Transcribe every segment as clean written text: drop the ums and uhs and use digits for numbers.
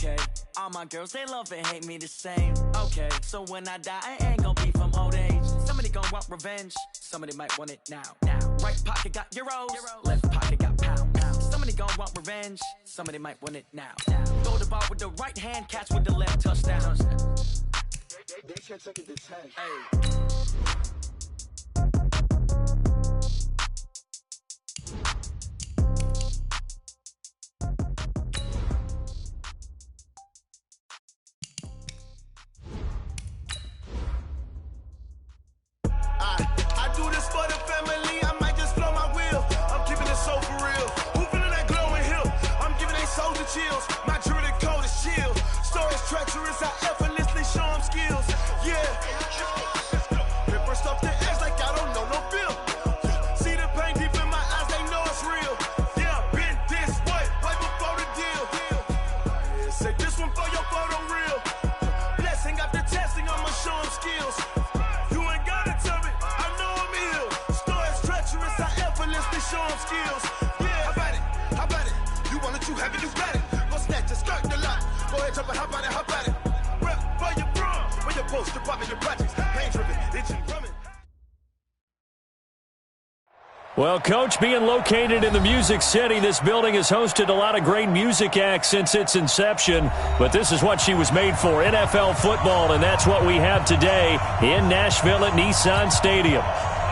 Okay, all my girls, they love and hate me the same. Okay, so when I die, I ain't gonna be from old age. Somebody gonna want revenge, somebody might want it now. Right pocket got euros, left pocket got pounds. Somebody gonna want revenge, somebody might want it now. Throw the ball with the right hand, catch with the left, touchdown. They can't take it this hand. Hey. I do this for the family, I might just blow my wheel. I'm keeping it so for real. Who feeling that glowing hill? I'm giving they souls the chills. My jewelry code is chill. Stories treacherous, I effortlessly show them skills. Yeah. Paper stuff the edge like I don't know no feel. See the pain deep in my eyes, they know it's real. Yeah, been this way, right before the deal. Say this one for your photo reel. Blessing after testing, I'ma show them skills. Show them skills. Yeah, how about it? You want it, you have it, you got it. Go snatch a skirt the lot. Go ahead, jump it, how about it? Rep where you from, where you post, department, your projects. Pain driven, itching, drumming. Well, Coach, being located in the Music City, this building has hosted a lot of great music acts since its inception, but this is what she was made for, NFL football, and that's what we have today in Nashville at Nissan Stadium.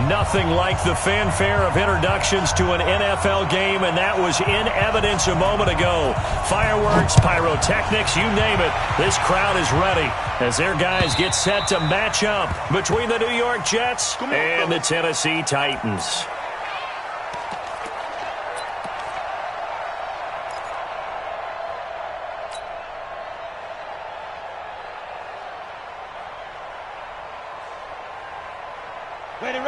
Nothing like the fanfare of introductions to an NFL game, and that was in evidence a moment ago. Fireworks, pyrotechnics, you name it. This crowd is ready as their guys get set to match up between the New York Jets and the Tennessee Titans. Ready.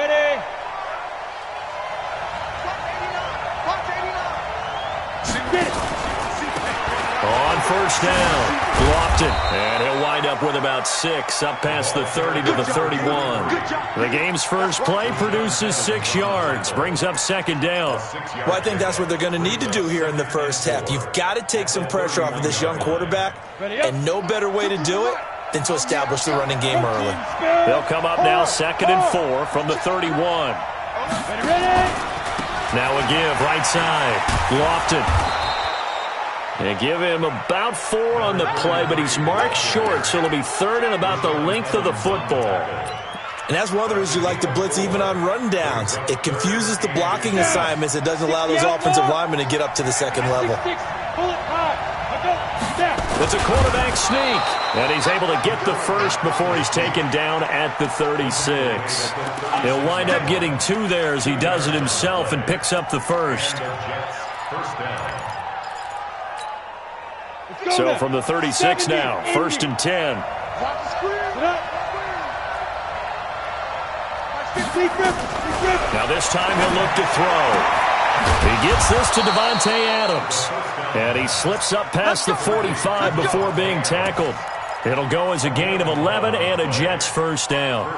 On first down, Lofton, and he'll wind up with about 6, up past the 30 to the 31. The game's first play produces 6 yards, brings up second down. Well, I think that's what they're going to need to do here in the first half. You've got to take some pressure off of this young quarterback, and no better way to do it than to establish the running game early. They'll come up now 2nd and 4 from the 31. Now a give right side. Lofton. They give him about 4 on the play, but he's marked short, so it'll be 3rd and about the length of the football. And that's one of the reasons you like to blitz even on rundowns. It confuses the blocking assignments. It doesn't allow those offensive linemen to get up to the second level. It's a quarterback sneak, and he's able to get the first before he's taken down at the 36. He'll wind up getting 2 there as he does it himself and picks up the first. So from the 36 now, 1st and 10. Now this time he'll look to throw. He gets this to Devontae Adams. And he slips up past the 45 before being tackled. It'll go as a gain of 11 and a Jets first down.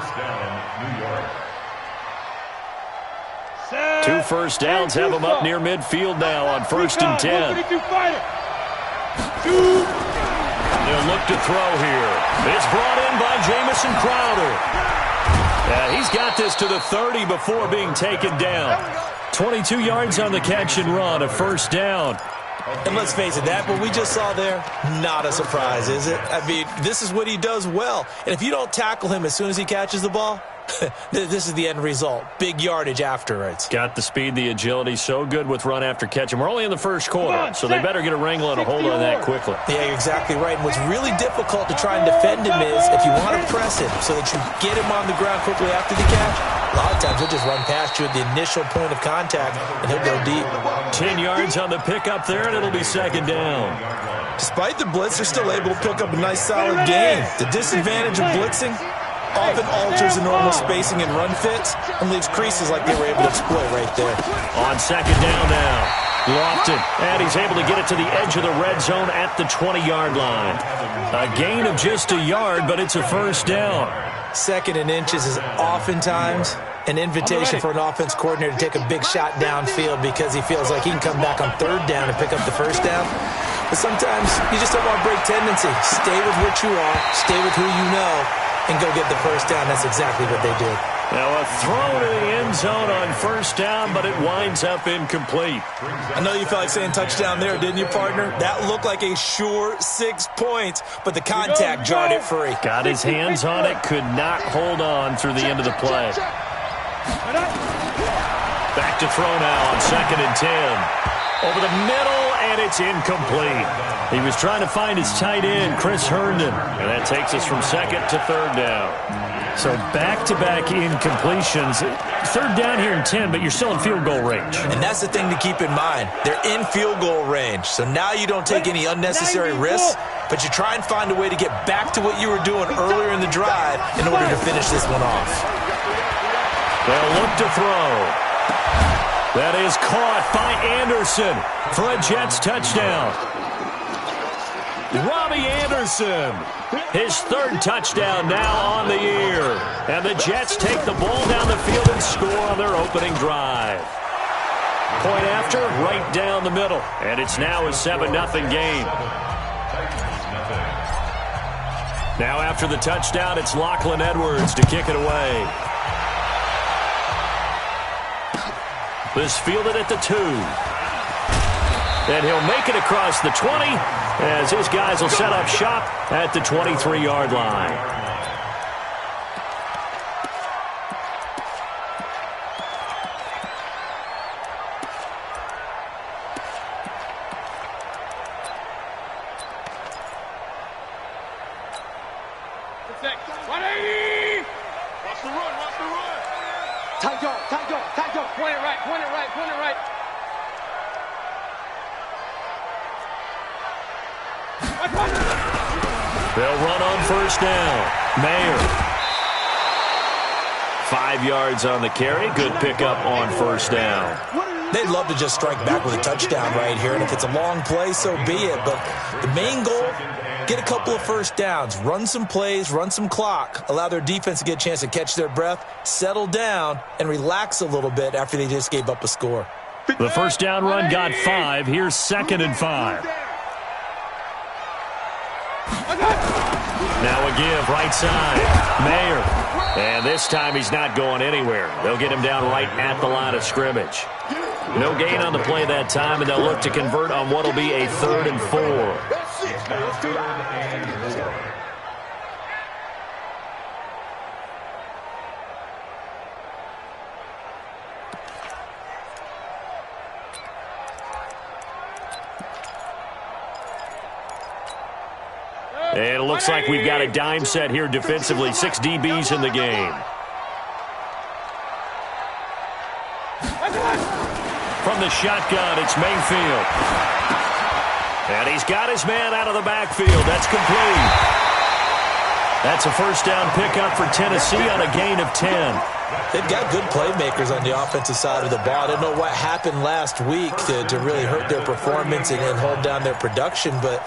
2 first downs have him up near midfield now on 1st and 10. They'll look to throw here. It's brought in by Jamison Crowder. He's got this to the 30 before being taken down. 22 yards on the catch and run, a first down. And let's face it, that what we just saw there, not a surprise, is it? I mean, this is what he does well. And if you don't tackle him as soon as he catches the ball, this is the end result. Big yardage afterwards. Got the speed, the agility, so good with run after catch. And we're only in the first quarter, so they better get a wrangle and a hold on that quickly. Yeah, you're exactly right. And what's really difficult to try and defend him is if you want to press him so that you get him on the ground quickly after the catch, a lot of times he'll just run past you at the initial point of contact, and he'll go deep. 10 yards on the pickup there, and it'll be second down. Despite the blitz, they're still able to pick up a nice, solid gain. The disadvantage of blitzing often alters the normal spacing and run fits and leaves creases like they were able to exploit right there. On second down now. Lofton, and he's able to get it to the edge of the red zone at the 20-yard line. A gain of just a yard, but it's a first down. 2nd and inches is oftentimes an invitation for an offense coordinator to take a big shot downfield because he feels like he can come back on 3rd down and pick up the first down. But sometimes you just don't want to break tendency. Stay with what you are, stay with who you know, and go get the first down. That's exactly what they did. Now a throw to the end zone on first down, but it winds up incomplete. I know you felt like saying touchdown there, didn't you, partner? That looked like a sure 6 points, but the contact jarred it free. Got his hands on it, could not hold on through the end of the play. Back to throw now on 2nd and 10. Over the middle, and it's incomplete. He was trying to find his tight end, Chris Herndon, and that takes us from 2nd to 3rd down. So back-to-back incompletions. 3rd down here in 10, but you're still in field goal range. And that's the thing to keep in mind. They're in field goal range, so now you don't take any unnecessary risks, but you try and find a way to get back to what you were doing earlier in the drive in order to finish this one off. They'll look to throw. That is caught by Anderson for a Jets touchdown. Robbie Anderson, his 3rd touchdown now on the year. And the Jets take the ball down the field and score on their opening drive. Point after, right down the middle. And it's now a 7-0 game. Now after the touchdown, it's Lachlan Edwards to kick it away. This fielded at the 2. And he'll make it across the 20 as his guys will set up shop at the 23-yard line. They'll run on first down. Mayer. 5 yards on the carry. Good pickup on first down. They'd love to just strike back with a touchdown right here, and if it's a long play, so be it. But the main goal, get a couple of first downs, run some plays, run some clock, allow their defense to get a chance to catch their breath, settle down, and relax a little bit after they just gave up a score. The first down run got 5. Here's 2nd and 5. Now a give, right side. Mayer. And this time he's not going anywhere. They'll get him down right at the line of scrimmage. No gain on the play that time, and they'll look to convert on what will be a 3rd and 4. And it looks like we've got a dime set here defensively. 6 DBs in the game. From the shotgun, it's Mayfield. And he's got his man out of the backfield. That's complete. That's a first down pickup for Tennessee on a gain of 10. They've got good playmakers on the offensive side of the ball. I don't know what happened last week to really hurt their performance and hold down their production, but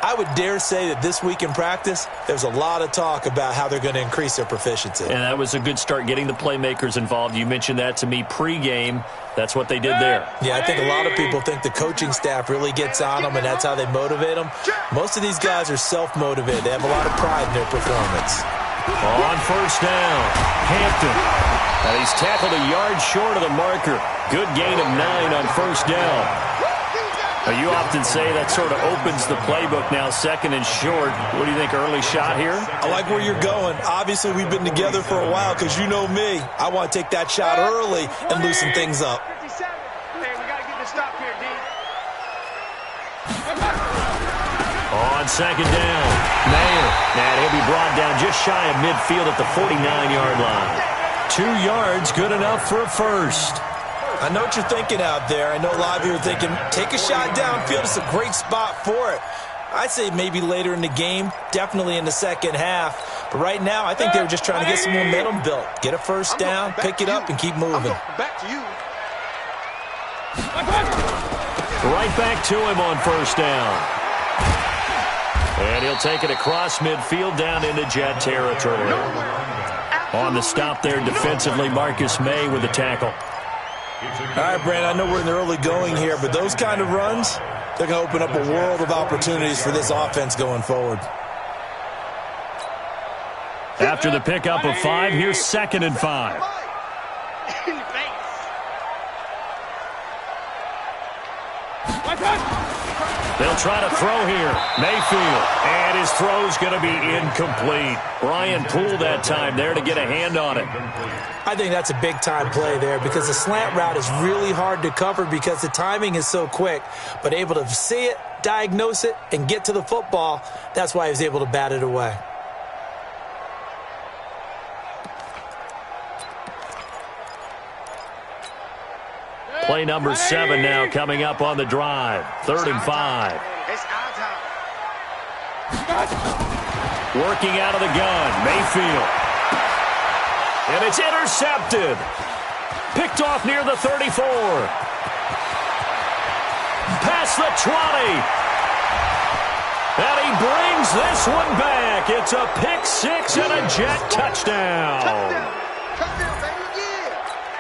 I would dare say that this week in practice, there's a lot of talk about how they're going to increase their proficiency. And that was a good start, getting the playmakers involved. You mentioned that to me pregame. That's what they did there. Yeah, I think a lot of people think the coaching staff really gets on them, and that's how they motivate them. Most of these guys are self-motivated. They have a lot of pride in their performance. On first down, Hampton. And he's tackled a yard short of the marker. Good gain of 9 on first down. You often say that sort of opens the playbook now, 2nd and short. What do you think, early shot here? I like where you're going. Obviously, we've been together for a while because you know me. I want to take that shot early and loosen things up. Hey, we got to get the stop here, D. On 2nd down, Mayer. And he'll be brought down just shy of midfield at the 49-yard line. 2 yards, good enough for a first. I know what you're thinking out there. I know a lot of you are thinking, take a shot downfield. It's a great spot for it. I'd say maybe later in the game, definitely in the second half. But right now, I think they were just trying to get some momentum built. Get a first down, pick it up, and keep moving. Back to you. Right back to him on first down. And he'll take it across midfield down into Jet territory. On the stop there defensively, Marcus May with the tackle. All right, Brandon, I know we're in the early going here, but those kind of runs, They're going to open up a world of opportunities for this offense going forward. After the pickup of 5, here's 2nd and 5. They'll try to throw here. Mayfield. And his throw's going to be incomplete. Ryan Poole that time there to get a hand on it. I think that's a big-time play there because the slant route is really hard to cover because the timing is so quick. But able to see it, diagnose it, and get to the football, that's why he was able to bat it away. Play number 7 now coming up on the drive. 3rd and 5. It's our time. Working out of the gun, Mayfield. And it's intercepted. Picked off near the 34. Past the 20. And he brings this one back. It's a pick 6 and a jet touchdown.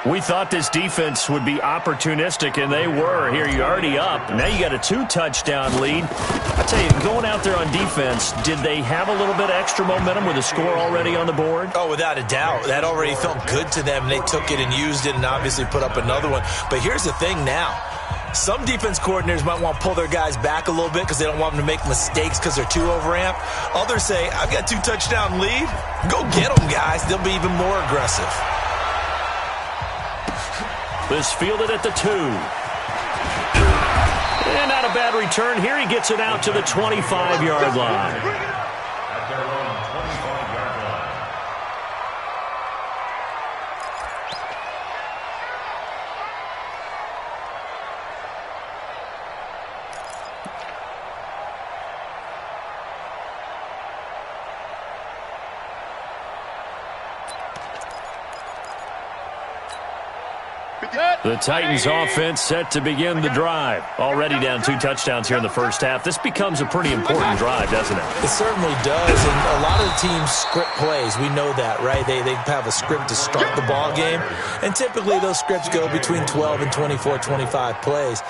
We thought this defense would be opportunistic, and they were. Here, you're already up. Now you got a 2-touchdown lead. I tell you, going out there on defense, did they have a little bit of extra momentum with the score already on the board? Oh, without a doubt. That already felt good to them, and they took it and used it and obviously put up another one. But here's the thing now. Some defense coordinators might want to pull their guys back a little bit because they don't want them to make mistakes because they're too overamped. Others say, I've got a 2-touchdown lead. Go get them, guys. They'll be even more aggressive. This fielded at the 2. And not a bad return. Here he gets it out to the 25-yard line. The Titans offense set to begin the drive. Already down 2 touchdowns here in the first half. This becomes a pretty important drive, doesn't it? It certainly does, and a lot of the teams script plays. We know that, right? They have a script to start the ball game, and typically those scripts go between 12 and 24, 25 plays.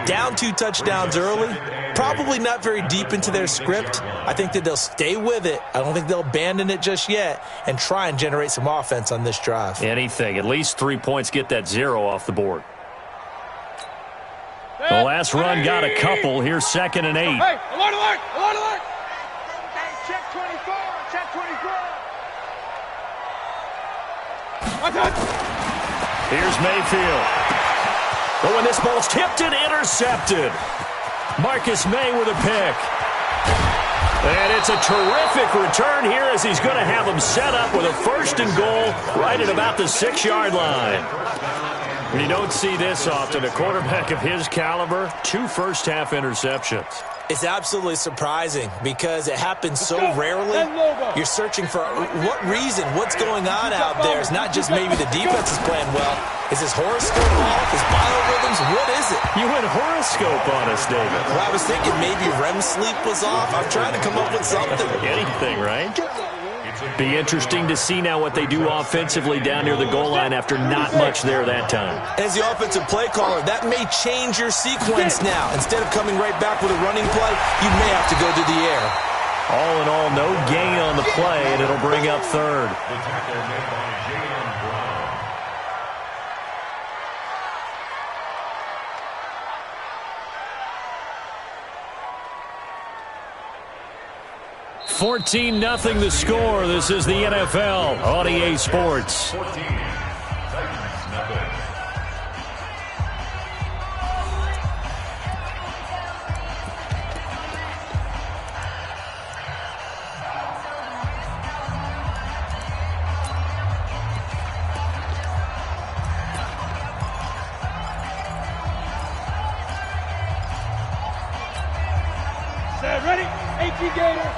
Down 2 touchdowns early, probably not very deep into their script. I think that they'll stay with it. I don't think they'll abandon it just yet and try and generate some offense on this drive. Anything. At least 3 points, get that 0 off the board. The last run got a couple. Here's 2nd and 8. Hey, alert, alert, alert, alert. Hey, check 24, check 24. Here's Mayfield. Oh, and this ball's tipped and intercepted. Marcus May with a pick. And it's a terrific return here as he's going to have them set up with a 1st and goal right at about the 6-yard line. You don't see this often. A quarterback of his caliber, 2 first-half interceptions. It's absolutely surprising because it happens so rarely. You're searching for what reason, what's going on out there. It's not just maybe the defense is playing well. Is his horoscope off? His biorhythms? What is it? You went horoscope on us, David. Well, I was thinking maybe REM sleep was off. I'm trying to come up with something. Anything, right? Be interesting to see now what they do offensively down near the goal line after not much there that time. As the offensive play caller, that may change your sequence now. Instead of coming right back with a running play, you may have to go to the air. All in all, no gain on the play, and it'll bring up 3rd. 14-0 the score. This is the NFL on EA Sports. Ready? AT Gator.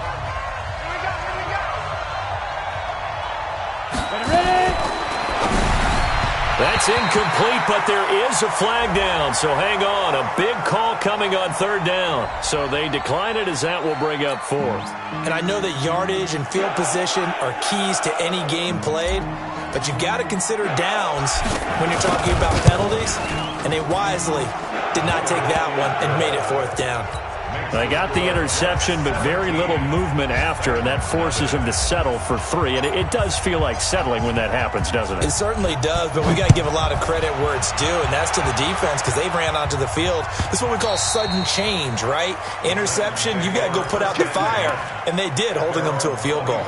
That's incomplete, but there is a flag down, so hang on. A big call coming on 3rd down. So they decline it as that will bring up 4th. And I know that yardage and field position are keys to any game played, but you got to consider downs when you're talking about penalties, and they wisely did not take that one and made it 4th down. They got the interception, but very little movement after, and that forces him to settle for 3. And it does feel like settling when that happens, doesn't it? It certainly does, but we got to give a lot of credit where it's due, and that's to the defense because they ran onto the field. This is what we call sudden change, right? Interception, you got to go put out the fire, and they did, holding them to a field goal.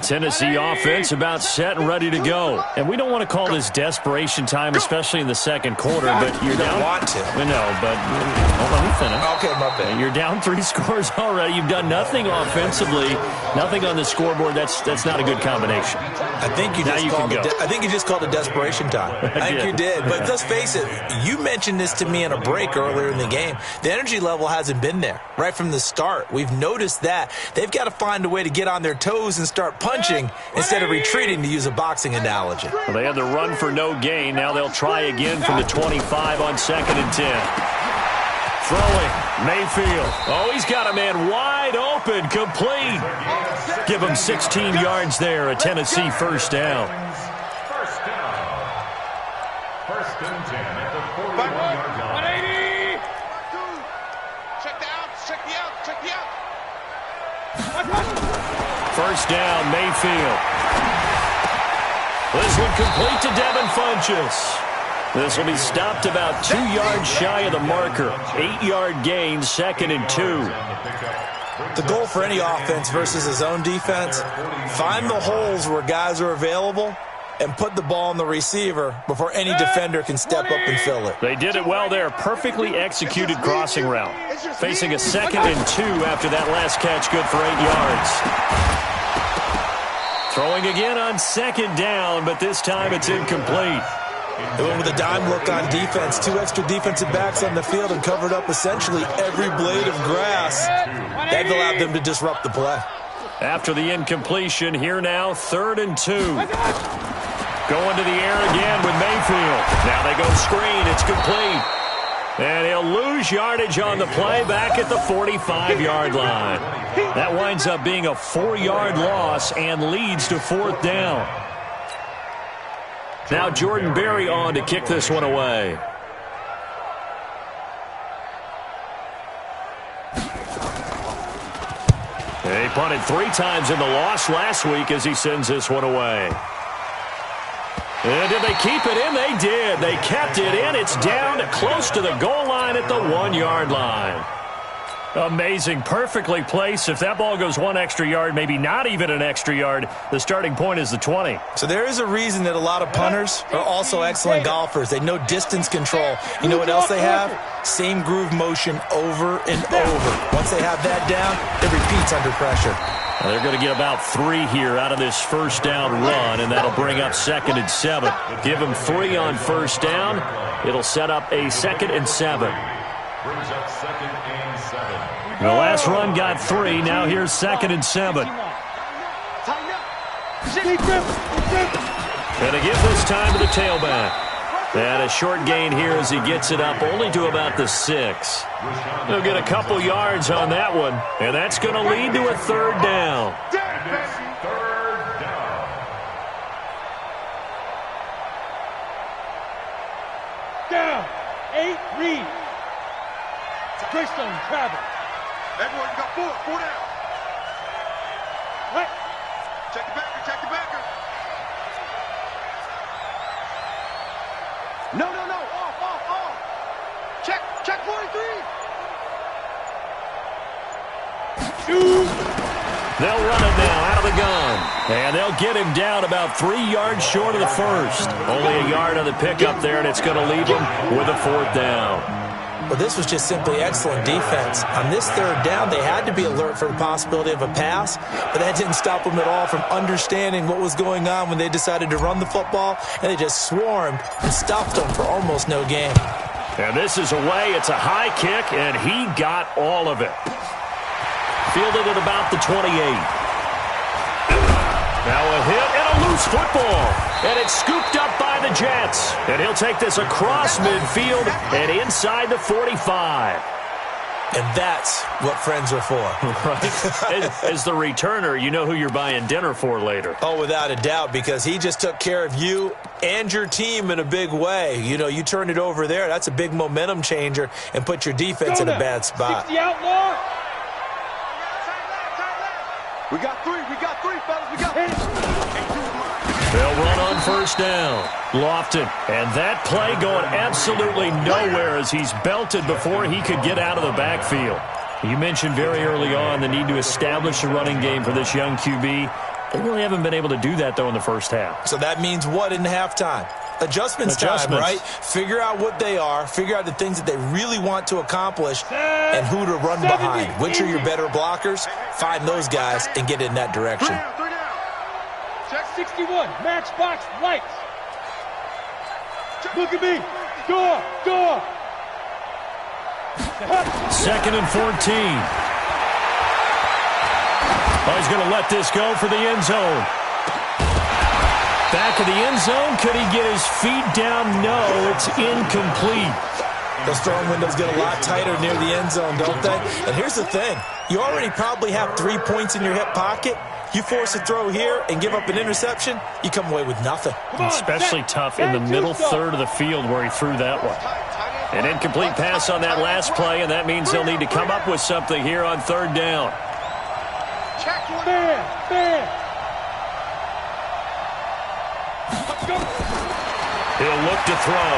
Tennessee offense about set and ready to go. And we don't want to call this desperation time, especially in the second quarter, but you're down. Want to. No, but hold on, let me finish. Okay, my bad. You're down 3 scores already. You've done nothing offensively, nothing on the scoreboard. That's not a good combination. I think you just called it desperation time. I think you did. But let's face it, you mentioned this to me in a break earlier in the game. The energy level hasn't been there right from the start. We've noticed that. They've got to find a way to get on their toes and start punching instead of retreating, to use a boxing analogy. Well, they had the run for no gain. Now they'll try again from the 25 on 2nd and 10. Throwing, Mayfield. Oh, he's got a man wide open, complete. Give him 16 yards there, a Tennessee 1st down. First and 10 at the 41-yard line. 180. Check the outs, check the outs, check the outs. 1st down, Mayfield. This one complete to Devin Funchess. This will be stopped about 2 yards shy of the marker. 8-yard gain, 2nd and 2. The goal for any offense versus a zone defense, find the holes where guys are available and put the ball on the receiver before any defender can step up and fill it. They did it well there. Perfectly executed crossing route. Facing a 2nd and 2 after that last catch, good for 8 yards. Throwing again on 2nd down, but this time it's incomplete. They went with a dime look on defense. 2 extra defensive backs on the field and covered up essentially every blade of grass. That allowed them to disrupt the play. After the incompletion, here now, 3rd and 2. Going to the air again with Mayfield. Now they go screen. It's complete. And he'll lose yardage on the play back at the 45-yard line. That winds up being a 4-yard loss and leads to 4th down. Now Jordan Berry on to kick this one away. He punted 3 times in the loss last week as he sends this one away. And did they keep it in? They did. They kept it in. It's down close to the goal line at the 1-yard line. Amazing. Perfectly placed. If that ball goes 1 extra yard, maybe not even an extra yard, the starting point is the 20. So there is a reason that a lot of punters are also excellent golfers. They know distance control. You know what else they have? Same groove motion over and over. Once they have that down, it repeats under pressure. Well, they're going to get about 3 here out of this 1st down run, and that'll bring up 2nd and 7. Give them 3 on 1st down. It'll set up a 2nd and 7. Brings up 2nd and 7. The last run got 3. Now here's 2nd and 7. Going to give this time to the tailback. And a short gain here as he gets it up only to about the 6. He'll get a couple yards on that one, and that's going to lead to a 3rd down. Down. 8, read. Greatstone, travel. Everyone, you got 4 down. What? Check the backer, check the backer. No. Off. Check 43. They'll run it now out of the gun. And they'll get him down about 3 yards short of the 1st. Only a yard on the pickup there, and it's going to leave him with a 4th down. Well, this was just simply excellent defense. On this 3rd down, they had to be alert for the possibility of a pass, but that didn't stop them at all from understanding what was going on when they decided to run the football, and they just swarmed and stopped them for almost no gain. And this is away. It's a high kick, and he got all of it. Fielded at about the 28. Now a hit and a loose football. And it's scooped up by the Jets. And he'll take this across midfield and inside the 45. And that's what friends are for. Right. As the returner, you know who you're buying dinner for later. Oh, without a doubt, because he just took care of you and your team in a big way. You know, you turned it over there. That's a big momentum changer and put your defense in a bad spot. 60 outlaw. We got three, fellas. We got They'll run on first down. Lofton. And that play going absolutely nowhere as he's belted before he could get out of the backfield. You mentioned very early on the need to establish a running game for this young QB. They really haven't been able to do that, though, in the first half. So that means what in halftime? Adjustments time, right? Figure out what they are, figure out the things that they really want to accomplish, and who to run behind. Which are your better blockers? Find those guys and get in that direction. check 61, matchbox lights. Look at me. Door. Second and 14. Oh, he's going to let this go for the end zone. Back of the end zone. Could he get his feet down? No, it's incomplete. Those throwing windows get a lot tighter near the end zone, don't they? And here's the thing. You already probably have 3 points in your hip pocket. You force a throw here and give up an interception, you come away with nothing. Especially tough in the middle third of the field where he threw that one. An incomplete pass on that last play, and that means they'll need to come up with something here on third down. Man. He'll look to throw.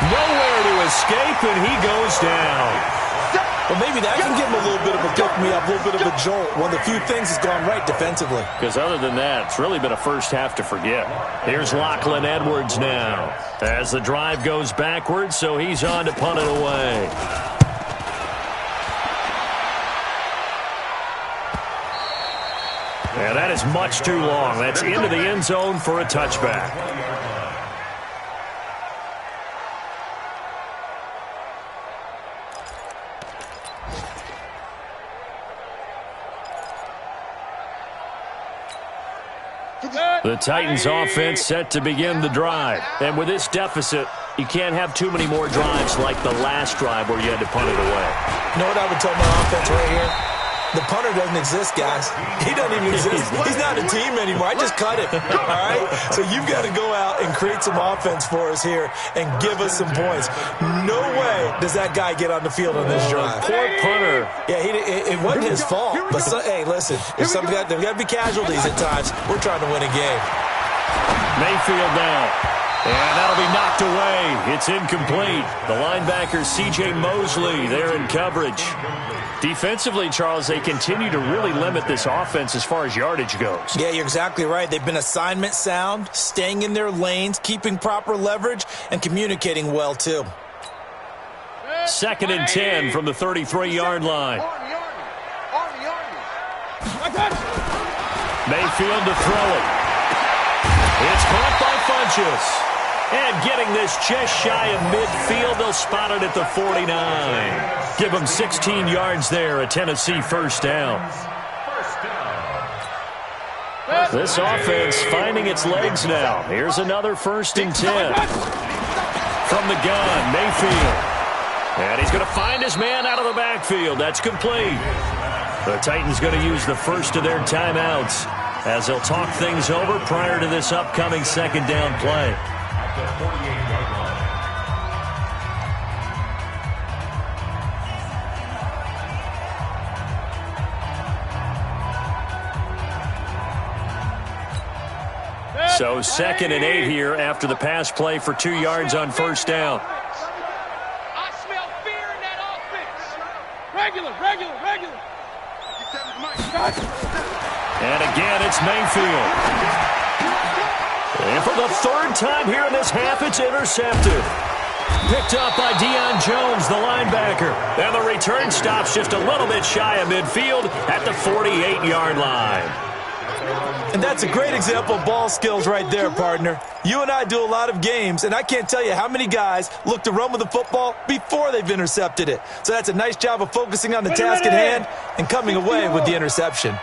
Nowhere to escape, and he goes down. Well, maybe that can give him a little bit of a pick-me-up, a little bit of a jolt. One of the few things has gone right defensively. Because other than that, it's really been a first half to forget. Here's Lachlan Edwards now as the drive goes backwards, so he's on to punt it away. Yeah, that is much too long. That's into the end zone for a touchback. The Titans offense set to begin the drive. And with this deficit, you can't have too many more drives like the last drive where you had to punt it away. You know what I would tell my offense right here? The punter doesn't exist, guys. He doesn't even exist. He's not a team anymore. I just cut him, all right? So you've got to go out and create some offense for us here and give us some points. No way does that guy get on the field on this drive. Poor punter. Yeah, it wasn't his fault. But, hey, listen, there's got to be casualties at times. We're trying to win a game. Mayfield now. And that'll be knocked away. It's incomplete. The linebacker, C.J. Mosley, there in coverage. Defensively, Charles, they continue to really limit this offense as far as yardage goes. Yeah, you're exactly right. They've been assignment sound, staying in their lanes, keeping proper leverage, and communicating well, too. Second and 10 from the 33-yard line. Mayfield to throw it. It's caught by Funchess. And getting this just shy of midfield, they'll spot it at the 49. Give them 16 yards there, a Tennessee first down. This offense finding its legs now. Here's another 1st and 10. From the gun, Mayfield. And he's going to find his man out of the backfield. That's complete. The Titans going to use the first of their timeouts as they'll talk things over prior to this upcoming second down play. So 2nd and 8 here after the pass play for 2 yards on first down. I smell fear in that offense. Regular. And again, it's Mayfield. And for the 3rd time here in this half, it's intercepted. Picked up by Deion Jones, the linebacker. And the return stops just a little bit shy of midfield at the 48-yard line. And that's a great example of ball skills right there, partner. You and I do a lot of games, and I can't tell you how many guys look to run with the football before they've intercepted it. So that's a nice job of focusing on the task at hand and coming away with the interception.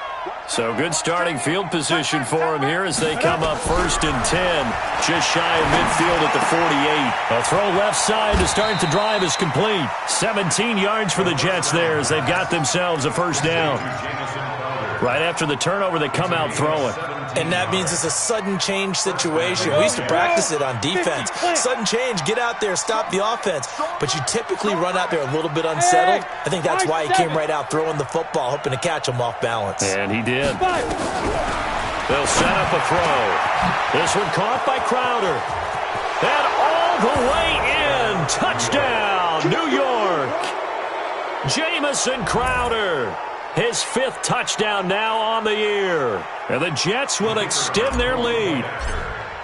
So good starting field position for him here as they come up 1st and 10. Just shy of midfield at the 48. A throw left side to start the drive is complete. 17 yards for the Jets there as they've got themselves a first down. Right after the turnover, they come out throwing. And that means it's a sudden change situation. We used to practice it on defense. Sudden change, get out there, stop the offense. But you typically run out there a little bit unsettled. I think that's why he came right out throwing the football, hoping to catch him off balance. And he did. They'll set up a throw. This one caught by Crowder. And all the way in. Touchdown, New York. Jamison Crowder. His 5th touchdown now on the year. And the Jets will extend their lead.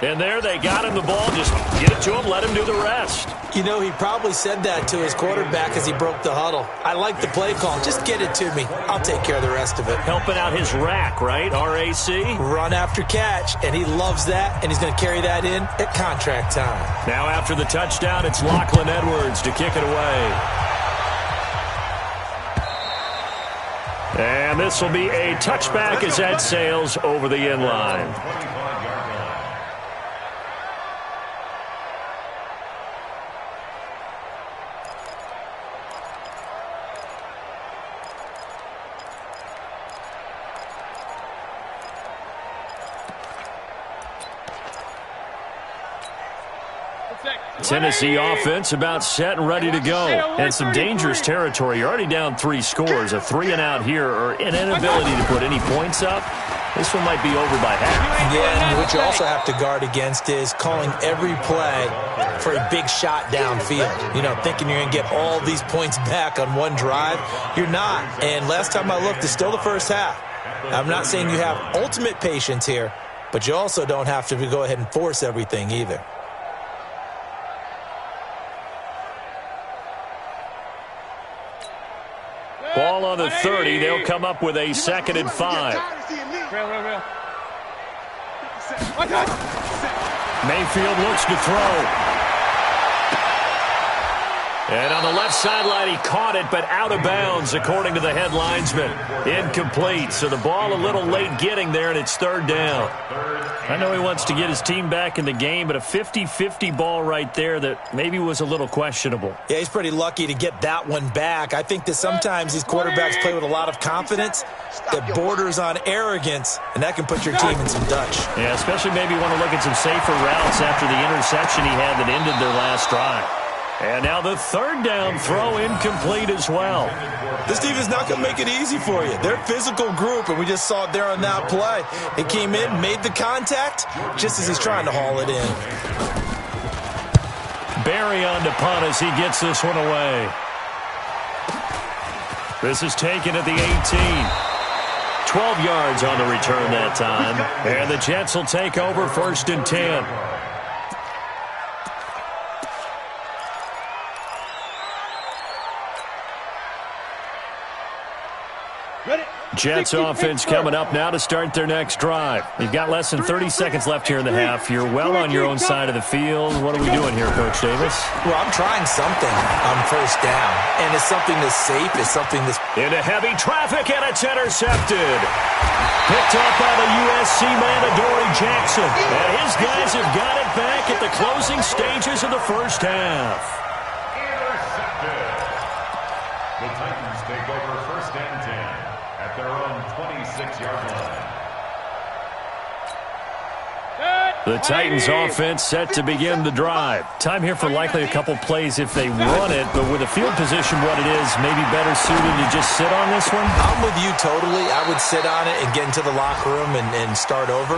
And there they got him the ball. Just get it to him, let him do the rest. You know, he probably said that to his quarterback as he broke the huddle. I like the play call. Just get it to me. I'll take care of the rest of it. Helping out his rack, right? R-A-C? Run after catch. And he loves that, and he's going to carry that in at contract time. Now after the touchdown, it's Lachlan Edwards to kick it away. And this will be a touchback as that sails over the end line. Tennessee offense about set and ready to go. And some dangerous territory. You're already down 3 scores. A 3-and-out here or an inability to put any points up. This one might be over by half. Yeah, and what you also have to guard against is calling every play for a big shot downfield. You know, thinking you're going to get all these points back on one drive. You're not. And last time I looked, it's still the first half. I'm not saying you have ultimate patience here, but you also don't have to go ahead and force everything either. Ball on the 30. They'll come up with a 2nd and 5. Mayfield looks to throw. And on the left sideline, he caught it, but out of bounds, according to the head linesman. Incomplete. So the ball a little late getting there, and it's 3rd down. I know he wants to get his team back in the game, but a 50-50 ball right there that maybe was a little questionable. Yeah, he's pretty lucky to get that one back. I think that sometimes these quarterbacks play with a lot of confidence that borders on arrogance, and that can put your team in some Dutch. Yeah, especially maybe want to look at some safer routes after the interception he had that ended their last drive. And now the 3rd down throw incomplete as well. This team is not going to make it easy for you. They're a physical group, and we just saw it there on that play. They came in, made the contact, just as he's trying to haul it in. Barry on to punt as he gets this one away. This is taken at the 18. 12 yards on the return that time. And the Jets will take over 1st and 10. Jets offense coming up now to start their next drive. You've got less than 30 seconds left here in the half. You're well on your own side of the field. What are we doing here, Coach Davis? Well, I'm trying something on 1st down. And it's something that's safe. It's something that's... Into heavy traffic, and it's intercepted. Picked up by the USC man, Adoree Jackson. And his guys have got it back at the closing stages of the first half. Intercepted. The Titans take over 1st and 10. At their own 26-yard line. The Titans offense set to begin the drive. Time here for likely a couple plays if they want it, but with the field position what it is, maybe better suited to just sit on this one? I'm with you totally. I would sit on it and get into the locker room and start over.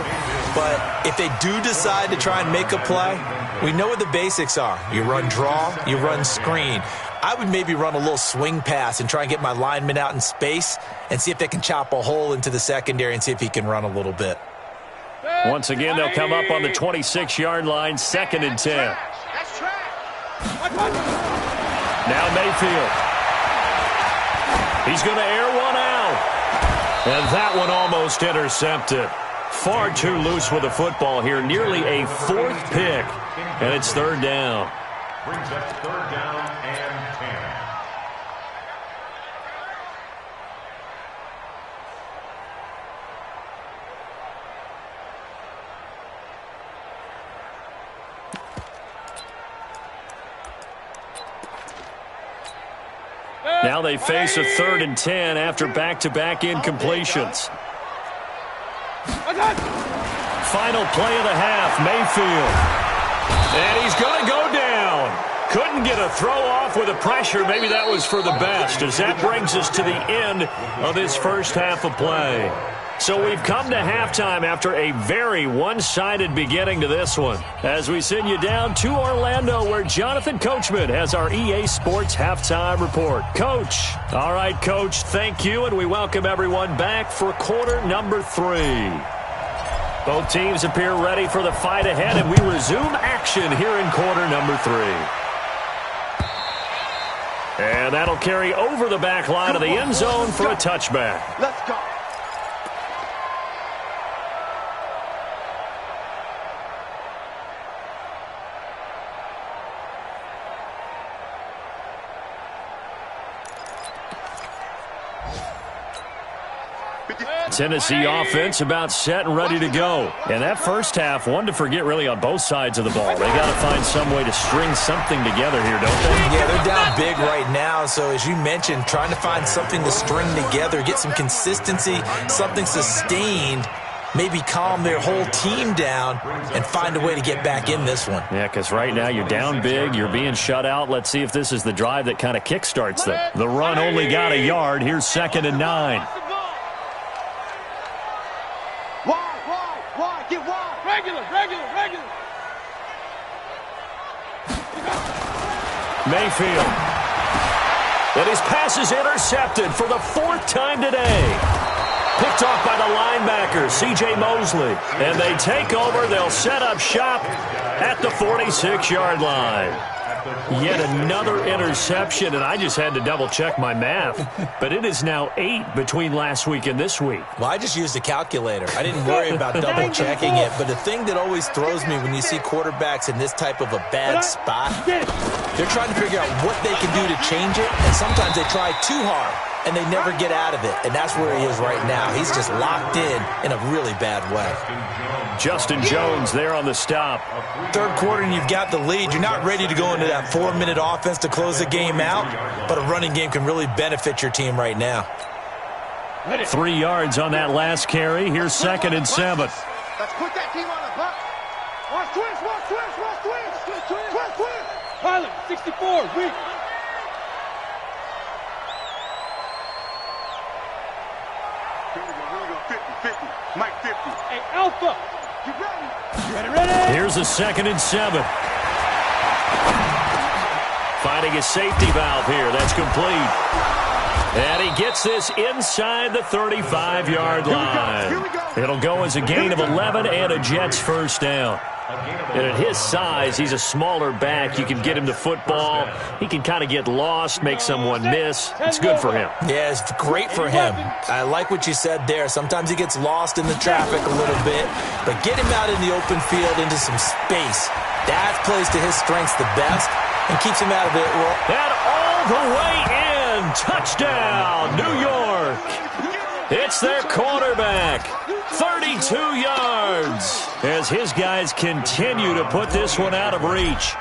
But if they do decide to try and make a play, we know what the basics are. You run draw, you run screen. I would maybe run a little swing pass and try and get my lineman out in space and see if they can chop a hole into the secondary and see if he can run a little bit. Once again, they'll come up on the 26-yard line, 2nd and 10. Now Mayfield. He's going to air one out. And that one almost intercepted. Far too loose with the football here. Nearly a 4th pick. And it's 3rd down. Brings up 3rd down and 10. Now they face a 3rd and 10 after back-to-back incompletions. Final play of the half, Mayfield. And he's going to go down. Couldn't get a throw off with the pressure. Maybe that was for the best, as that brings us to the end of this first half of play. So we've come to halftime after a very one-sided beginning to this one, as we send you down to Orlando, where Jonathan Coachman has our EA Sports Halftime Report. Coach. All right, Coach, thank you, and we welcome everyone back for quarter number 3. Both teams appear ready for the fight ahead, and we resume action here in quarter number 3. And that'll carry over the back line of the end zone for a touchback. Let's go. Tennessee offense about set and ready to go. And that first half, one to forget really on both sides of the ball. They got to find some way to string something together here, don't they? Yeah, they're down big right now. So as you mentioned, trying to find something to string together, get some consistency, something sustained, maybe calm their whole team down and find a way to get back in this one. Yeah, because right now you're down big, you're being shut out. Let's see if this is the drive that kind of kickstarts them. The run only got a yard. Here's 2nd and 9. Wide, get wide. Regular. Mayfield. And his pass is intercepted for the 4th time today. Picked off by the linebacker, C.J. Mosley. And they take over. They'll set up shop at the 46-yard line. Yet another interception, and I just had to double-check my math. But it is now 8 between last week and this week. Well, I just used a calculator. I didn't worry about double-checking it. But the thing that always throws me when you see quarterbacks in this type of a bad spot, they're trying to figure out what they can do to change it, and sometimes they try too hard, and they never get out of it. And that's where he is right now. He's just locked in a really bad way. Justin Jones there on the stop. 3rd quarter and you've got the lead. You're not ready to go into that 4-minute offense to close the game out, but a running game can really benefit your team right now. 3 yards on that last carry. Here's 2nd and 7. Let's put that team on the buck. Watch twist. Pilot, 64, weak. Here we go, 50. Mike 50. Hey, Alpha. You ready? Here's a 2nd and 7. Finding a safety valve here. That's complete. And he gets this inside the 35-yard line. It'll go as a gain of 11 and a Jets first down. And at his size, he's a smaller back. You can get him to football. He can kind of get lost, make someone miss. It's good for him. Yeah, it's great for him. I like what you said there. Sometimes he gets lost in the traffic a little bit, but get him out in the open field into some space. That plays to his strengths the best and keeps him out of it. And all the way in. Touchdown, New York. It's their quarterback. 32 yards as his guys continue to put this one out of reach.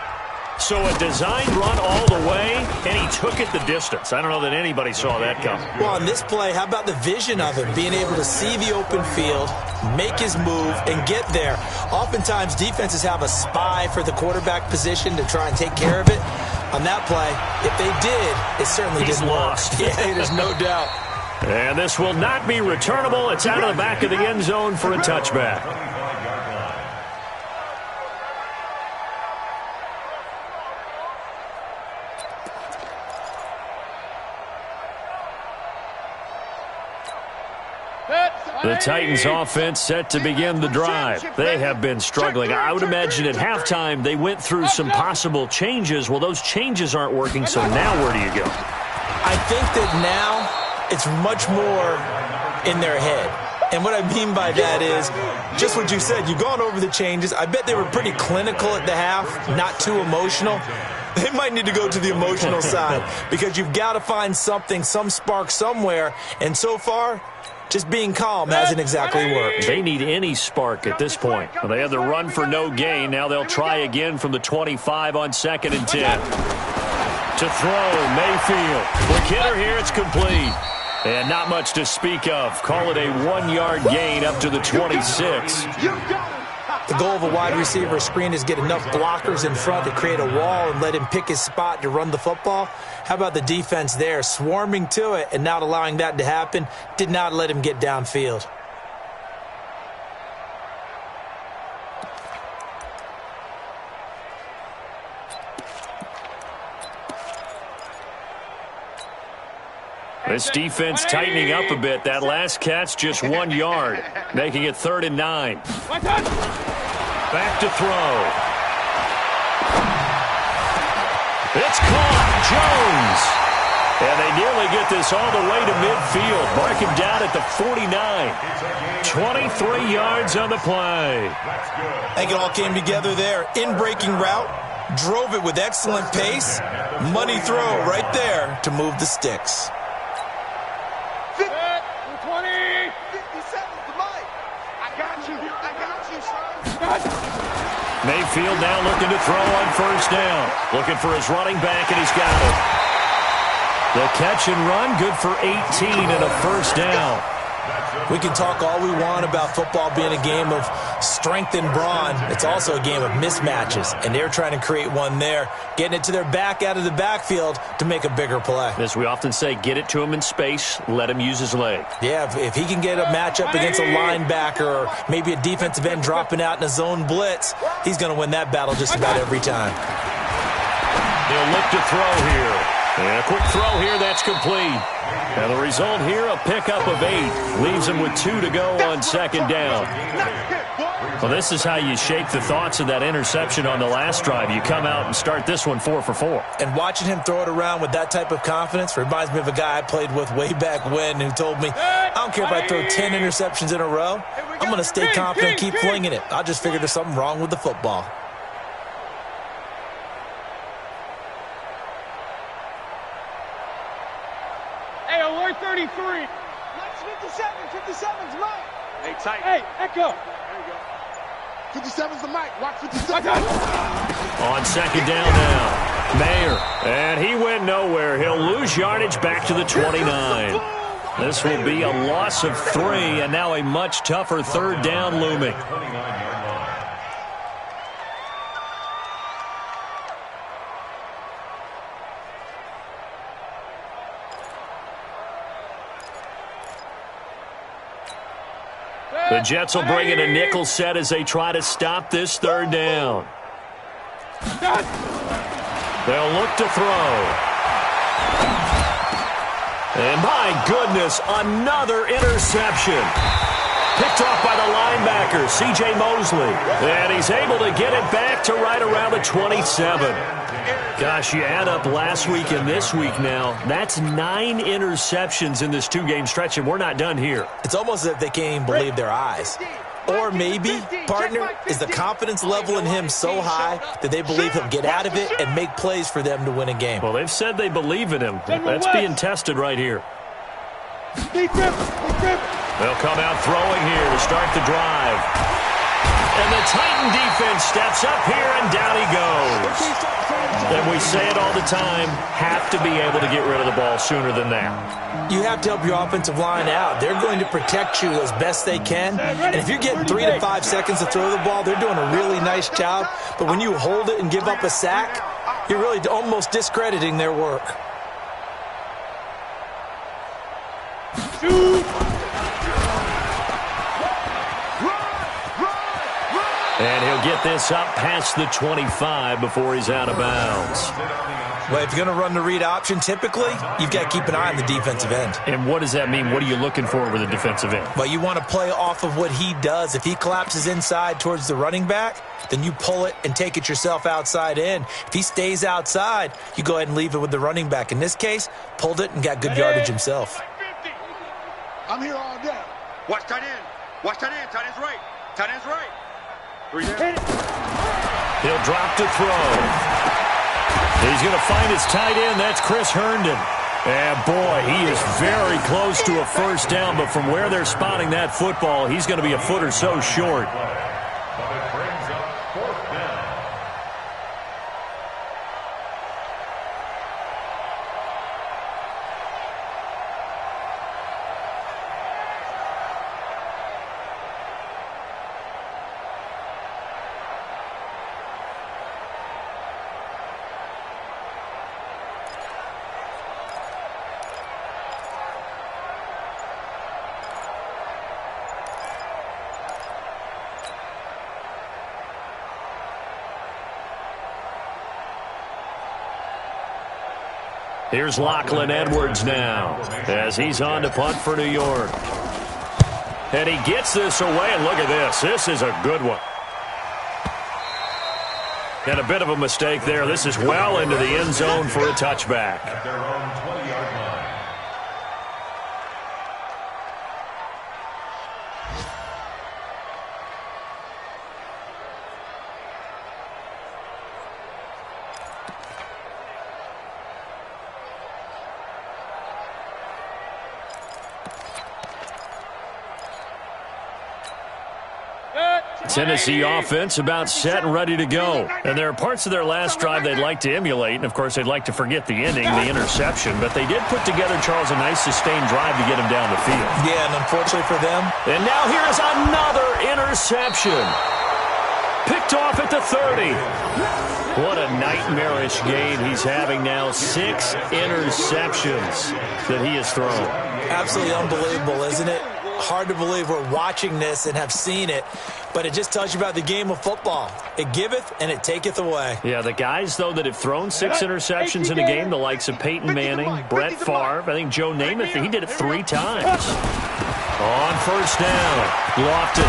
So a designed run all the way, and he took it the distance. I don't know that anybody saw that coming. Well, on this play, how about the vision of him, being able to see the open field, make his move, and get there? Oftentimes, defenses have a spy for the quarterback position to try and take care of it. On that play, if they did, it certainly didn't lost. work. Yeah, there's no doubt. And this will not be returnable. It's out of the back of the end zone for a touchback. The Titans offense set to begin the drive. They have been struggling. I would imagine at halftime they went through some possible changes. Well, those changes aren't working, so now where do you go? I think that now it's much more in their head. And what I mean by that is just what you said. You've gone over the changes. I bet they were pretty clinical at the half, not too emotional. They might need to go to the emotional side because you've got to find something, some spark somewhere. And so far, just being calm hasn't exactly worked. They need any spark at this point. Well, they had the run for no gain. Now they'll try again from the 25 on 2nd and 10. To throw, Mayfield. Quick hitter here, it's complete. And not much to speak of. Call it a 1-yard gain up to the 26. The goal of a wide receiver screen is get enough blockers in front to create a wall and let him pick his spot to run the football. How about the defense there, swarming to it and not allowing that to happen? Did not let him get downfield. This defense tightening up a bit. That last catch, just 1 yard, making it 3rd and 9. Back to throw. It's caught. Jones. And they nearly get this all the way to midfield. Mark him down at the 49. 23 yards on the play. I think it all came together there. In-breaking route. Drove it with excellent pace. Money throw right there to move the sticks. Mayfield now looking to throw on 1st down. Looking for his running back, and he's got it. The catch and run, good for 18 and a 1st down. We can talk all we want about football being a game of strength and brawn. It's also a game of mismatches, and they're trying to create one there, getting it to their back out of the backfield to make a bigger play. As we often say, get it to him in space, let him use his leg. Yeah, if he can get a matchup against a linebacker or maybe a defensive end dropping out in a zone blitz, he's going to win that battle just about every time. He'll look to throw here. And a quick throw here, that's complete. And the result here, a pickup of 8. Leaves him with 2 to go on 2nd down. Well, this is how you shake the thoughts of that interception on the last drive. You come out and start this one 4 for 4. And watching him throw it around with that type of confidence reminds me of a guy I played with way back when who told me, I don't care if I throw 10 interceptions in a row. I'm going to stay confident and keep flinging it. I just figured there's something wrong with the football. Hey, alert 33. Watch 57. 57's Mike. Hey, tight. Hey, Echo. There you go. 57's the Mike. Watch 57. On 2nd down now, Mayer. And he went nowhere. He'll lose yardage back to the 29. This will be a loss of 3, and now a much tougher 3rd down looming. The Jets will bring in a nickel set as they try to stop this 3rd down. They'll look to throw. And my goodness, another interception. Picked off by the linebacker, C.J. Mosley. And he's able to get it back to right around the 27. Gosh, you add up last week and this week now, that's 9 interceptions in this 2-game stretch, and we're not done here. It's almost as if they can't even believe their eyes. Or maybe, partner, is the confidence level in him so high that they believe he'll get out of it and make plays for them to win a game. Well, they've said they believe in him. That's being tested right here. They'll come out throwing here to start the drive. And the Titan defense steps up here, and down he goes. And we say it all the time, have to be able to get rid of the ball sooner than that. You have to help your offensive line out. They're going to protect you as best they can. And if you're getting 3 to 5 seconds to throw the ball, they're doing a really nice job. But when you hold it and give up a sack, you're really almost discrediting their work. And he'll get this up past the 25 before he's out of bounds. Well, if you're going to run the read option, typically, you've got to keep an eye on the defensive end. And what does that mean? What are you looking for with a defensive end? Well, you want to play off of what he does. If he collapses inside towards the running back, then you pull it and take it yourself outside in. If he stays outside, you go ahead and leave it with the running back. In this case, pulled it and got good yardage himself. I'm here all day. Watch tight end. Watch tight end. Tight end's right. Tight end's right. 3 down. He'll drop to throw. He's going to find his tight end. That's Chris Herndon. And, boy, he is very close to a 1st down. But from where they're spotting that football, he's going to be a foot or so short. But it brings up 4th down. Here's Lachlan Edwards now as he's on to punt for New York. And he gets this away, and look at this. This is a good one. And a bit of a mistake there. This is well into the end zone for a touchback. At their own 20-yard line. Tennessee offense about set and ready to go. And there are parts of their last drive they'd like to emulate. And, of course, they'd like to forget the ending, the interception. But they did put together, Charles, a nice sustained drive to get him down the field. Yeah, and unfortunately for them. And now here is another interception. Picked off at the 30. What a nightmarish game he's having now. 6 interceptions that he has thrown. Absolutely unbelievable, isn't it? Hard to believe we're watching this and have seen it, but it just tells you about the game of football. It giveth and it taketh away. Yeah, the guys, though, that have thrown 6 interceptions in a game, the likes of Peyton Manning, Brett Favre, I think Joe Namath, he did it 3 times. On first down, Lofton.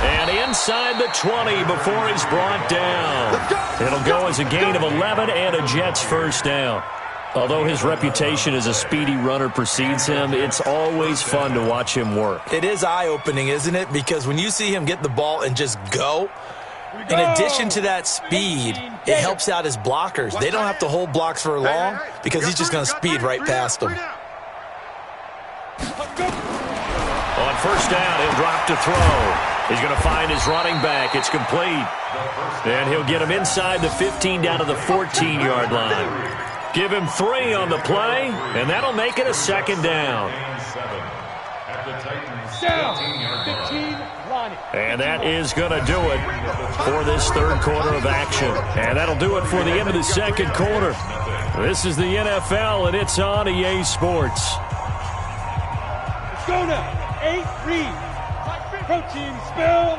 And inside the 20 before he's brought down. It'll go as a gain of 11 and a Jets first down. Although his reputation as a speedy runner precedes him, it's always fun to watch him work. It is eye-opening, isn't it? Because when you see him get the ball and just go, in addition to that speed, it helps out his blockers. They don't have to hold blocks for long because he's just going to speed right past them. On first down, he'll drop to throw. He's going to find his running back. It's complete. And he'll get him inside the 15 down to the 14-yard line. Give him 3 on the play, and that'll make it a second down. And that is going to do it for this third quarter of action. And that'll do it for the end of the second quarter. This is the NFL, and it's on EA Sports. Let's go now. 8, read. Protein spill.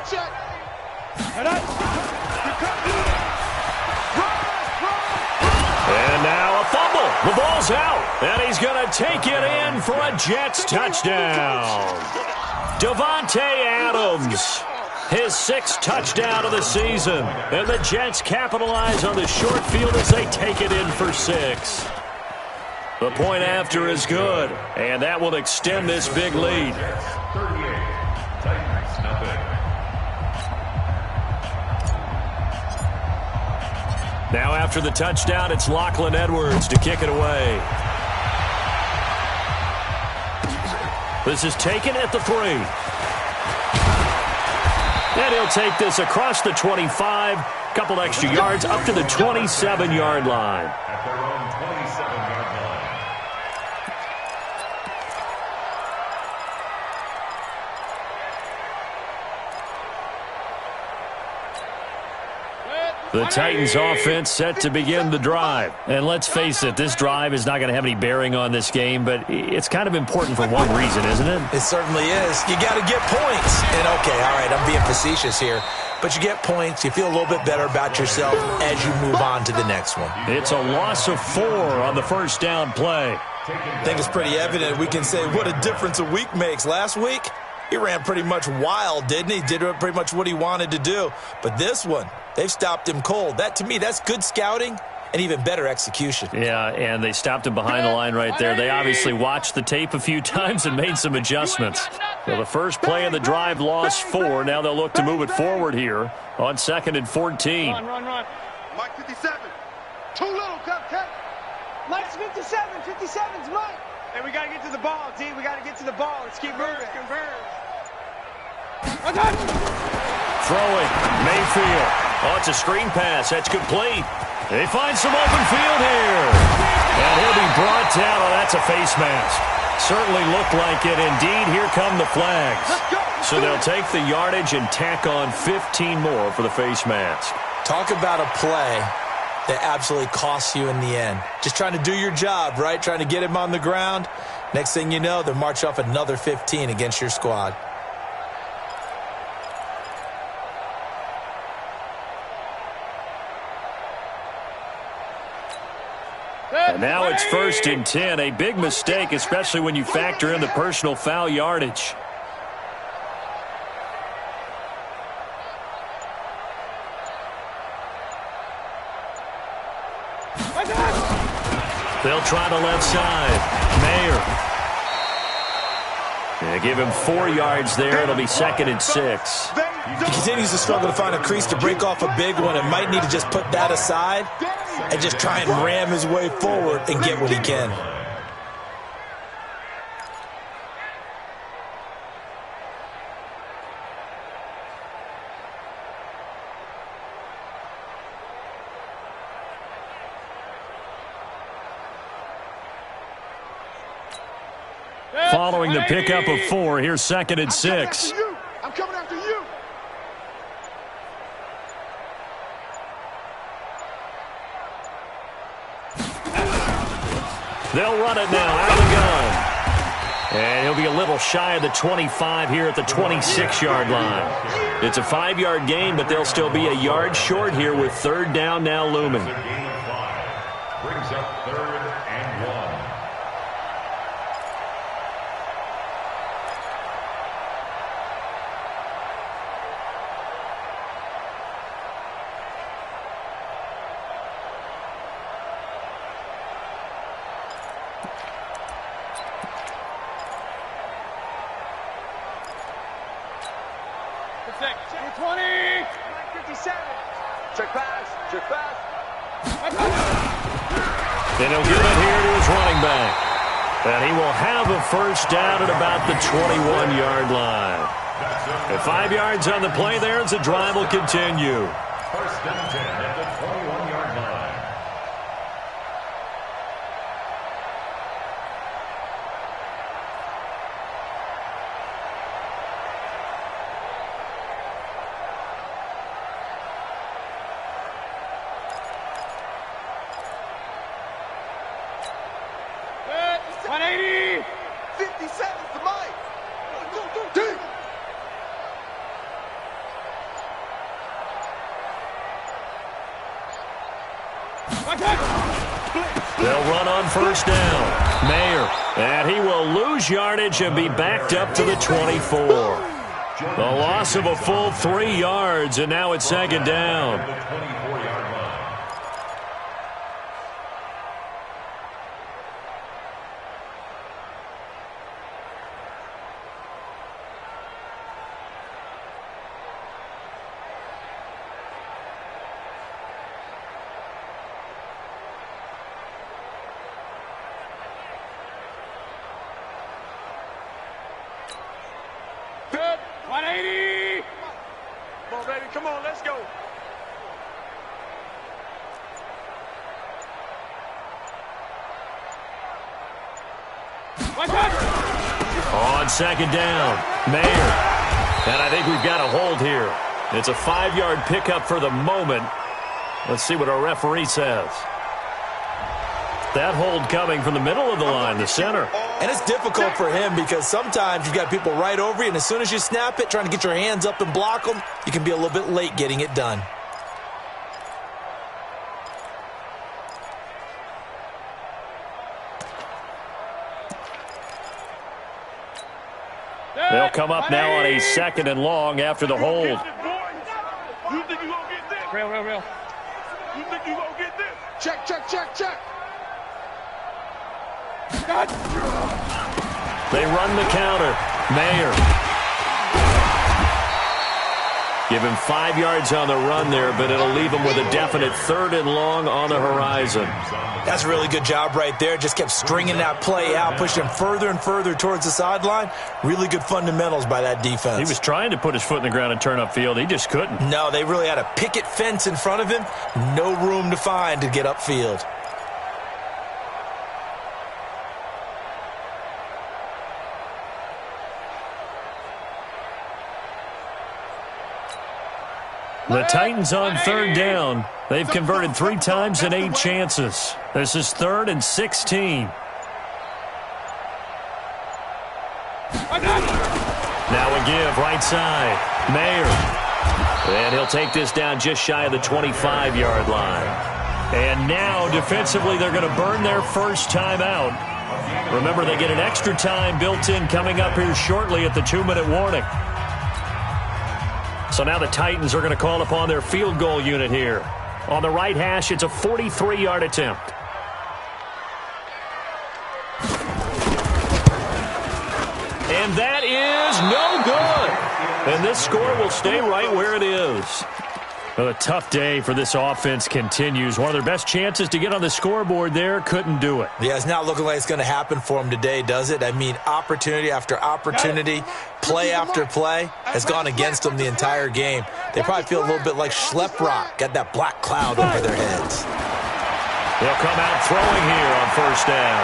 Check. And now a fumble. The ball's out. And he's going to take it in for a Jets touchdown. Davante Adams, his 6th touchdown of the season. And the Jets capitalize on the short field as they take it in for 6. The point after is good. And that will extend this big lead. 38, Titans nothing. Now after the touchdown, it's Lachlan Edwards to kick it away. This is taken at the 3. And he'll take this across the 25, couple extra yards, up to the 27-yard line. At their own 27-yard line. The Titans offense set to begin the drive. And let's face it, this drive is not going to have any bearing on this game, but it's kind of important for one reason, isn't it? It certainly is. You got to get points. And, okay, all right, I'm being facetious here. But you get points, you feel a little bit better about yourself as you move on to the next one. It's a loss of 4 on the first down play. I think it's pretty evident. We can say what a difference a week makes. Last week, he ran pretty much wild, didn't he? Did pretty much what he wanted to do. But this one, they've stopped him cold. That, to me, that's good scouting and even better execution. Yeah, and they stopped him behind the line right there. They obviously watched the tape a few times and made some adjustments. Well, the first play of the drive lost 4. Now they'll look to move it forward here on 2nd and 14. Run. Mike 57. Too little, Cupcake. Mike's 57. 57's Mike. Hey, we got to get to the ball, D. We got to get to the ball. Let's keep moving. Throwing, Mayfield. Oh, it's a screen pass. That's complete. They find some open field here. And he'll be brought down. Oh, that's a face mask. Certainly looked like it. Indeed, here come the flags. So they'll take the yardage and tack on 15 more for the face mask. Talk about a play that absolutely costs you in the end. Just trying to do your job, right? Trying to get him on the ground. Next thing you know, they'll march off another 15 against your squad. And now it's 1st and 10. A big mistake, especially when you factor in the personal foul yardage. They'll try the left side. Mayer. They give him 4 yards there. It'll be 2nd and 6. He continues to struggle to find a crease to break off a big one and might need to just put that aside and just try and ram his way forward and get what he can. Following the pickup of 4, here's 2nd and 6. I'm coming after you. They'll run it now out of the gun. And he'll be a little shy of the 25 here at the 26-yard line. It's a 5-yard gain, but they'll still be a yard short here with 3rd down now looming. Brings up 3rd and 1. Check 20. 57. Check pass. Check pass. And he'll give it here to his running back. And he will have a 1st down at about the 21-yard line. At 5 yards on the play there as the drive will continue. 1st and 10 at the 21-yard line. They'll run on 1st down. Mayer. And he will lose yardage and be backed up to the 24. The loss of a full 3 yards, and now it's 2nd down. Good. 180. Come on, baby. Come on, let's go. On 2nd down, Mayer. And I think we've got a hold here. It's a 5-yard pickup for the moment. Let's see what our referee says. That hold coming from the middle of the line, the center. And it's difficult for him because sometimes you've got people right over you, and as soon as you snap it, trying to get your hands up and block them, you can be a little bit late getting it done. They'll come up now on a 2nd and long after the hold. You think you gonna get this? Real. You think you gonna get this? Check. They run the counter. Mayer. Give him 5 yards on the run there, but it'll leave him with a definite 3rd and long on the horizon. That's a really good job right there. Just kept stringing that play out, pushing him further and further towards the sideline. Really good fundamentals by that defense. He was trying to put his foot in the ground and turn upfield. He just couldn't. No, they really had a picket fence in front of him. No room to find to get upfield. The Titans on 3rd down. They've converted 3 times in 8 chances. This is 3rd and 16. Now a give, right side. Mayer. And he'll take this down just shy of the 25-yard line. And now, defensively, they're going to burn their first timeout. Remember, they get an extra time built in coming up here shortly at the 2-minute warning. So now the Titans are going to call upon their field goal unit here. On the right hash, it's a 43-yard attempt. And that is no good. And this score will stay right where it is. Well, a tough day for this offense continues. One of their best chances to get on the scoreboard there, couldn't do it. Yeah, it's not looking like it's going to happen for them today, does it? I mean, opportunity after opportunity, play after play has gone against them the entire game. They probably feel a little bit like Schlep Rock, got that black cloud over their heads. They'll come out throwing here on first down.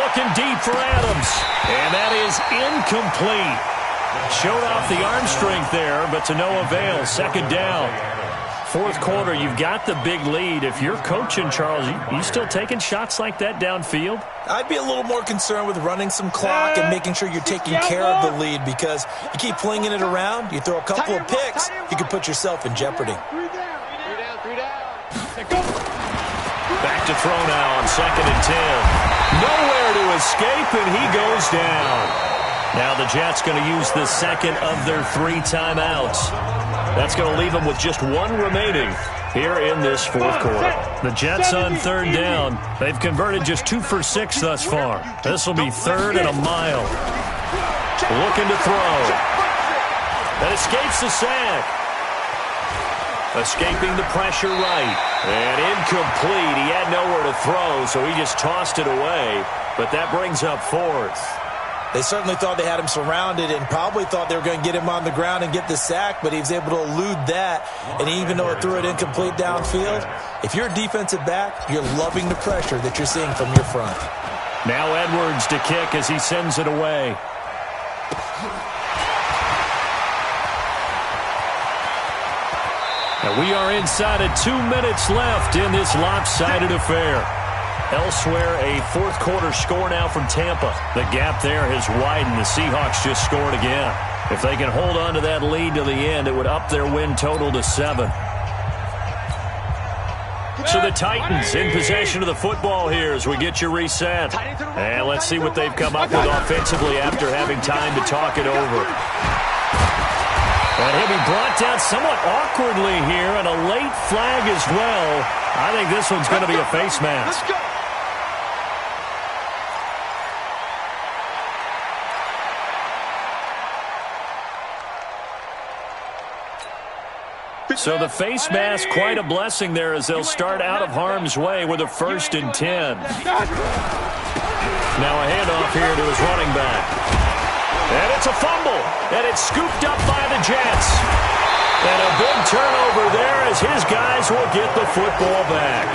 Looking deep for Adams. And that is incomplete. Showed off the arm strength there, but to no avail. Second down. Fourth quarter, you've got the big lead. If you're coaching, Charles, you still taking shots like that downfield? I'd be a little more concerned with running some clock and making sure you're taking care of the lead, because you keep flinging it around, you throw a couple of picks, you can put yourself in jeopardy. Back to throw now on 2nd and 10. Nowhere to escape, and he goes down. Now the Jets going to use the second of their 3 timeouts. That's going to leave them with just 1 remaining here in this fourth quarter. The Jets on 3rd down. They've converted just 2 for 6 thus far. This will be 3rd and a mile. Looking to throw. That escapes the sack. Escaping the pressure right. And incomplete. He had nowhere to throw, so he just tossed it away. But that brings up 4th. They certainly thought they had him surrounded and probably thought they were going to get him on the ground and get the sack, but he was able to elude that. And even though it threw it incomplete downfield, if you're a defensive back, you're loving the pressure that you're seeing from your front. Now Edwards to kick as he sends it away. And we are inside of 2 minutes left in this lopsided affair. Elsewhere, a fourth quarter score now from Tampa. The gap there has widened. The Seahawks just scored again. If they can hold on to that lead to the end, it would up their win total to 7. So the Titans in possession of the football here as we get you reset. And let's see what they've come up with offensively after having time to talk it over. And he'll be brought down somewhat awkwardly here, and a late flag as well. I think this one's going to be a face mask. So the face mask, quite a blessing there as they'll start out of harm's way with a 1st and 10. Now a handoff here to his running back. And it's a fumble, and it's scooped up by the Jets. And a big turnover there as his guys will get the football back.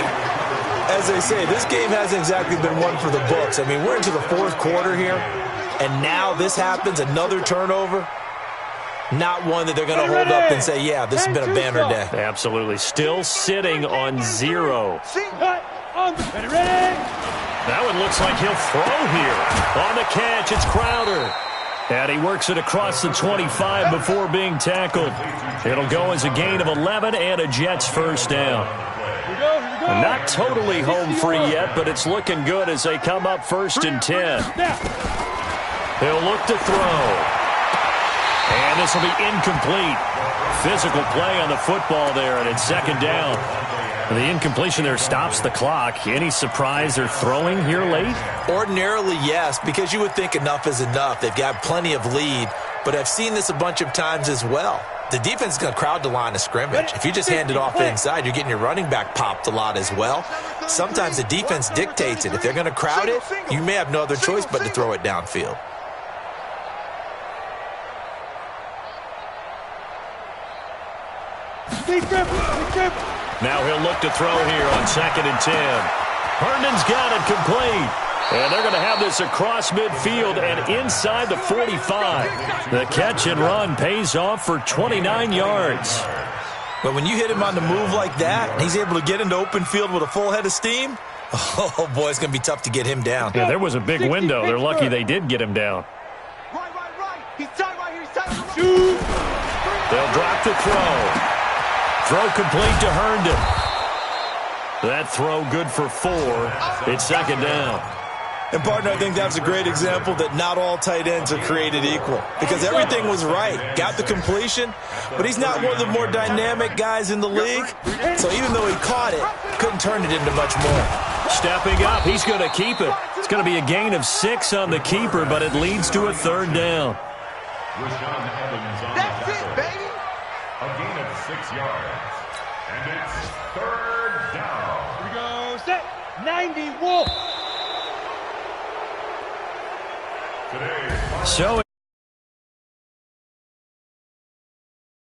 As they say, this game hasn't exactly been one for the books. I mean, we're into the fourth quarter here, and now this happens, another turnover. Not one that they're going to hold up and say, yeah, this has been a banner day. Absolutely. Still sitting on 0. That one looks like he'll throw here. On the catch, it's Crowder. And he works it across the 25 before being tackled. It'll go as a gain of 11 and a Jets first down. Not totally home free yet, but it's looking good as they come up 1st and 10. He'll look to throw. And this will be incomplete. Physical play on the football there, and it's 2nd down. And the incompletion there stops the clock. Any surprise they're throwing here late? Ordinarily, yes, because you would think enough is enough. They've got plenty of lead, but I've seen this a bunch of times as well. The defense is going to crowd the line of scrimmage. If you just hand it off inside, you're getting your running back popped a lot as well. Sometimes the defense dictates it. If they're going to crowd it, you may have no other choice but to throw it downfield. Now he'll look to throw here on 2nd and 10. Herndon's got it complete. And they're going to have this across midfield and inside the 45. The catch and run pays off for 29 yards. But when you hit him on the move like that, and he's able to get into open field with a full head of steam, oh, boy, it's going to be tough to get him down. Yeah, there was a big window. They're lucky they did get him down. Right. He's tight right here. He's tight. They'll drop the throw. Throw complete to Herndon. That throw good for 4. It's second down. And, partner, I think that's a great example that not all tight ends are created equal because everything was right. Got the completion, but he's not one of the more dynamic guys in the league. So even though he caught it, couldn't turn it into much more. Stepping up, he's going to keep it. It's going to be a gain of 6 on the keeper, but it leads to a third down. That's it, baby. A gain of 6 yards. And it's third down. Here we go. Set. 90 Wolf. So